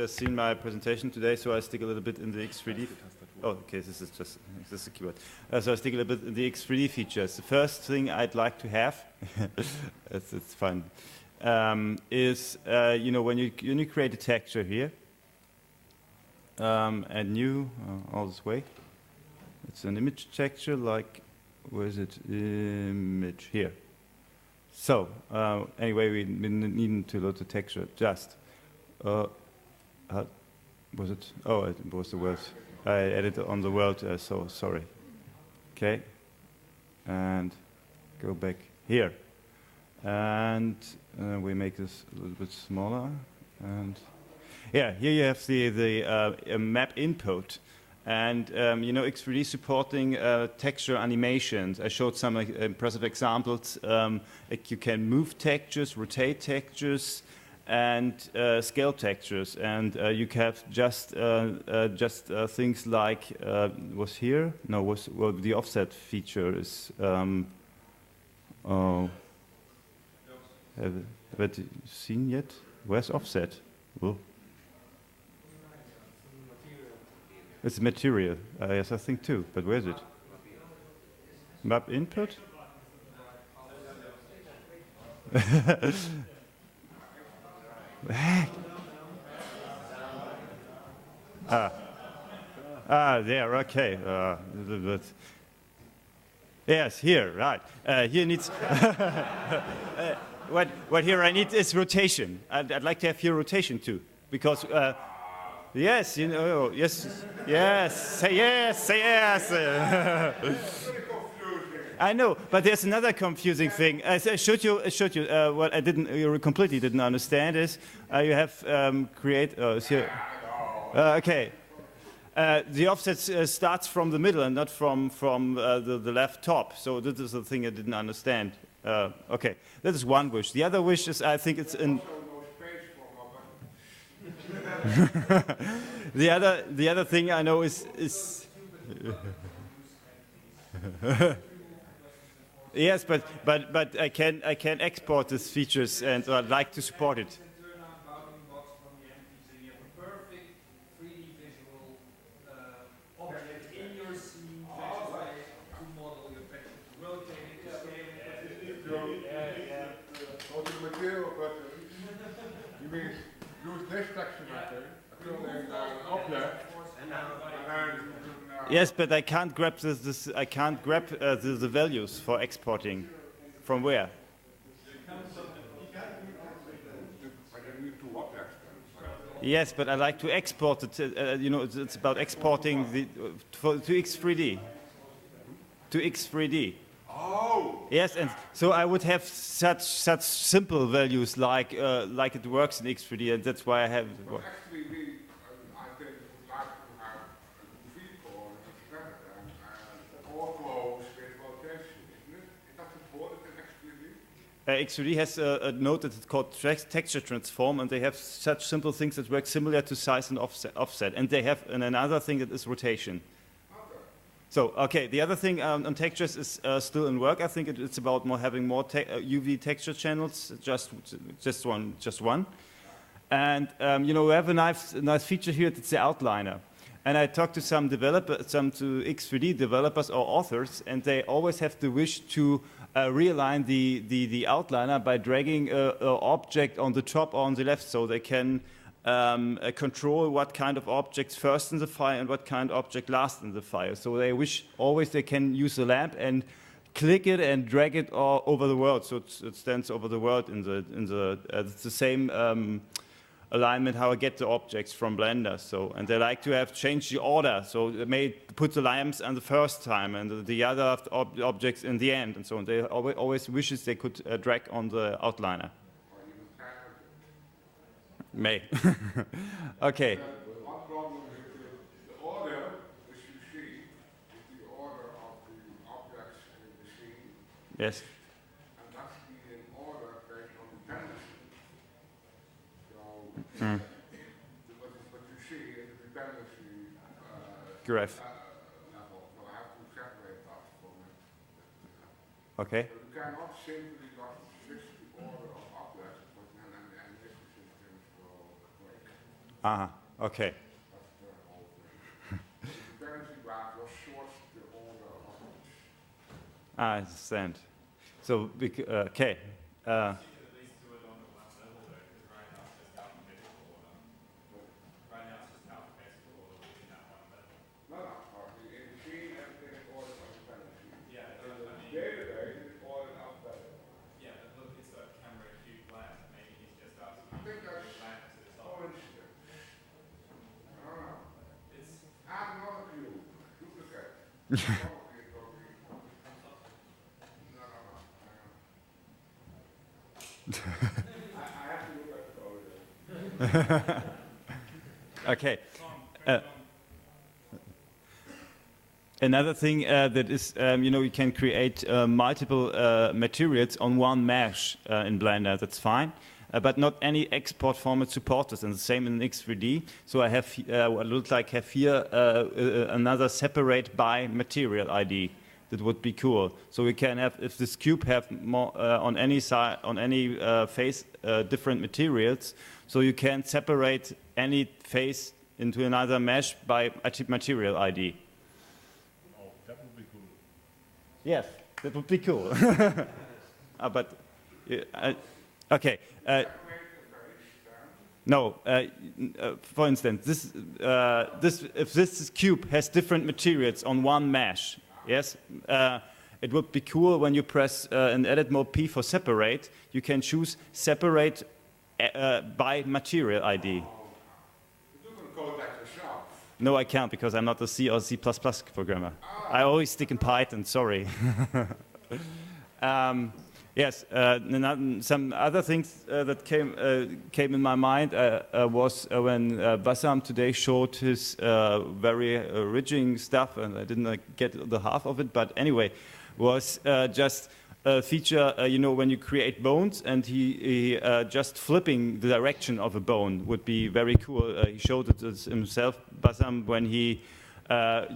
seen my presentation today, so I stick a little bit in the X3D. Oh, okay, this is a keyword. So I stick a little bit in the X3D features. The first thing I'd like to have, it's fun, is you know, when you create a texture here, and new all this way, it's an image texture like, where is it? Image here. So anyway, we need to load the texture. Just was it? Oh, it was the word. I edited on the world. So sorry. Okay, and go back here, and we make this a little bit smaller. And yeah, here you have the map input. And you know, X3D supporting texture animations. I showed some impressive examples. Like you can move textures, rotate textures, and scale textures. And you have just things like was here? No, well, the offset feature is. Oh, have you seen yet? Where's offset? Oh. It's material. Yes, I think too. But where is it? Map input? There. Okay. Yes, here. Right. Here needs. What here I need is rotation. I'd like to have here rotation too, because. Yes, you know, yes, say yes. I know, but there's another confusing thing. I showed you. What I completely didn't understand is you have create. Here. Okay. The offset starts from the middle and not from the left top. So this is the thing I didn't understand. Okay, that is one wish. The other wish is I think it's in. The other thing I know is yes, but I can export these features and I'd like to support it. Yes, but I can't grab this. I can't grab the values for exporting. From where? Yes, but I like to export it. You know, it's about exporting to X3D. To X3D. Oh. Yes, and so I would have such simple values like it works in X3D, and that's why I have. Well, actually, I think would like to have a vehicle and auto with rotation, isn't it? Is that supported in X3D? X3D has a node that is called texture transform, and they have such simple things that work similar to size and offset, and they have another thing that is rotation. So, okay, the other thing on textures is still in work. I think it's about having more UV texture channels, just one. And you know, we have a nice feature here. It's the outliner. And I talked to some developers, to X3D developers or authors, and they always have the wish to realign the outliner by dragging an object on the top or on the left, so they can control what kind of objects first in the file and what kind of object last in the file. So they wish always they can use the lamp and click it and drag it all over the world. So it stands over the world it's the same alignment how I get the objects from Blender. So, and they like to have changed the order. So they may put the lamps on the first time and the other objects in the end and so on. They always wishes they could drag on the outliner. May. Okay. One problem with the order, which you see, is the order of the objects in the scene. Yes. And that's in order based on dependency. So, what you see is the dependency graph level. So I have to separate that from it. Okay. So you cannot simply just switch the order of objects, and this is Okay. I understand. So, okay. Okay. Uh, Another thing that is, you can create multiple materials on one mesh in Blender. That's fine, but not any export format supported, and the same in X3D. So I have what looks like have here another separate by material ID. That would be cool. So we can have, if this cube have more on any side, on any face, different materials. So you can separate any face into another mesh by material ID. That would be cool. Yes, that would be cool. But okay. No, for instance, if this cube has different materials on one mesh, yes, it would be cool when you press in edit mode P for separate. You can choose separate by material ID. You can code that yourself. No, I can't because I'm not a C or C++ programmer. I always stick in Python, sorry. Yes, some other things that came in my mind was when Bassam today showed his very rigging stuff, and I didn't get the half of it, but anyway, was just a feature, when you create bones, and he just flipping the direction of a bone would be very cool. He showed it himself, Bassam, when he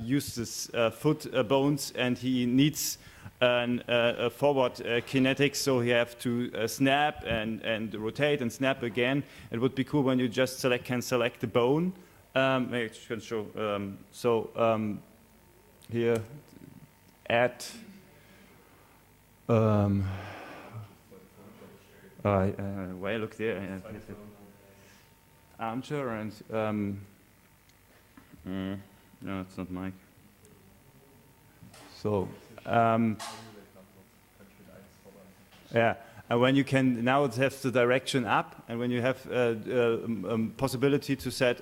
uses foot bones, and he needs a forward kinetics, so you have to snap and rotate and snap again. It would be cool when you just can select the bone. Maybe I can show. Here, add. Well, look there. Armchair and no, it's not Mike. So. Yeah, and when you can now it has the direction up, and when you have possibility to set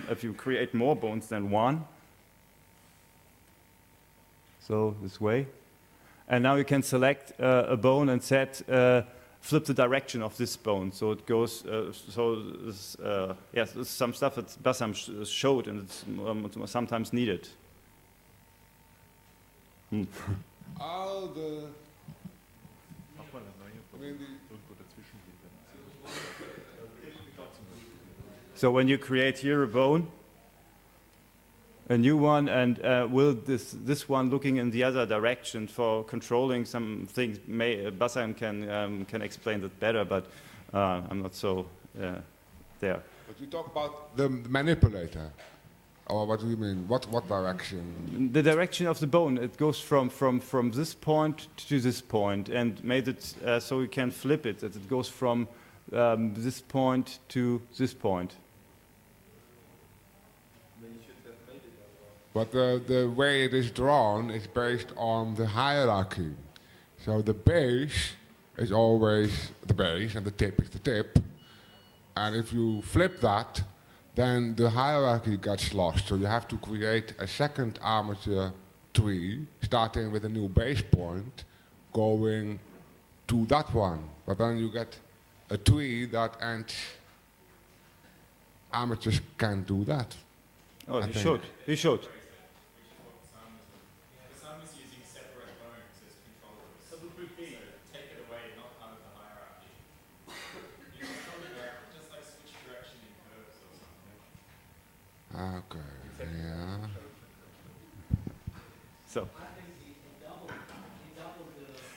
if you create more bones than one, so this way, and now you can select a bone and set flip the direction of this bone, so it goes. Yes, some stuff that Bassam showed, and it's sometimes needed. All the. So when you create here a bone, a new one, and will this one looking in the other direction for controlling some things? Bassam can explain that better, but I'm not so there. But you talk about the manipulator. Or what do you mean? What direction? The direction of the bone. It goes from this point to this point, and made it so we can flip it. That it goes from this point to this point. But the way it is drawn is based on the hierarchy. So the base is always the base, and the tip is the tip. And if you flip that, then the hierarchy gets lost. So you have to create a second armature tree, starting with a new base point, going to that one. But then you get a tree that ends. Amateurs can't do that. Oh, he should. He should. Okay, yeah. So.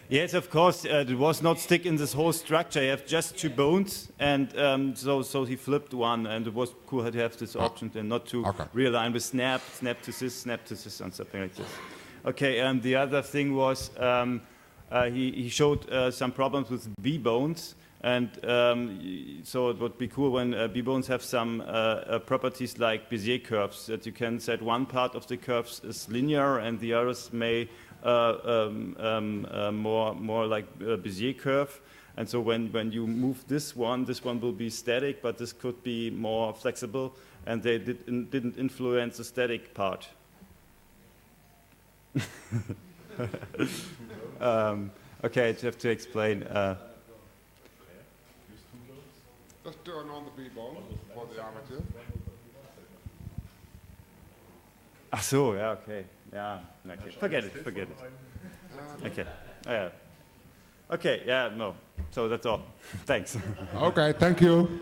Yes, of course. It was not stick in this whole structure. You have just 2 bones, and so he flipped one, and it was cool to have this option and not to realign with snap to this, and something like this. Okay, and the other thing was he showed some problems with B bones, and so it would be cool when B bones have some properties like Bezier curves, that you can set one part of the curves is linear and the others may more like a Bezier curve. And so when you move this one will be static, but this could be more flexible, and they didn't influence the static part. Okay, I have to explain. Just turn on the B-bone for the amateur. Ach so, yeah, okay. Yeah, okay. Forget it. Okay. Yeah. Okay, yeah, no. So that's all. Thanks. Okay, thank you.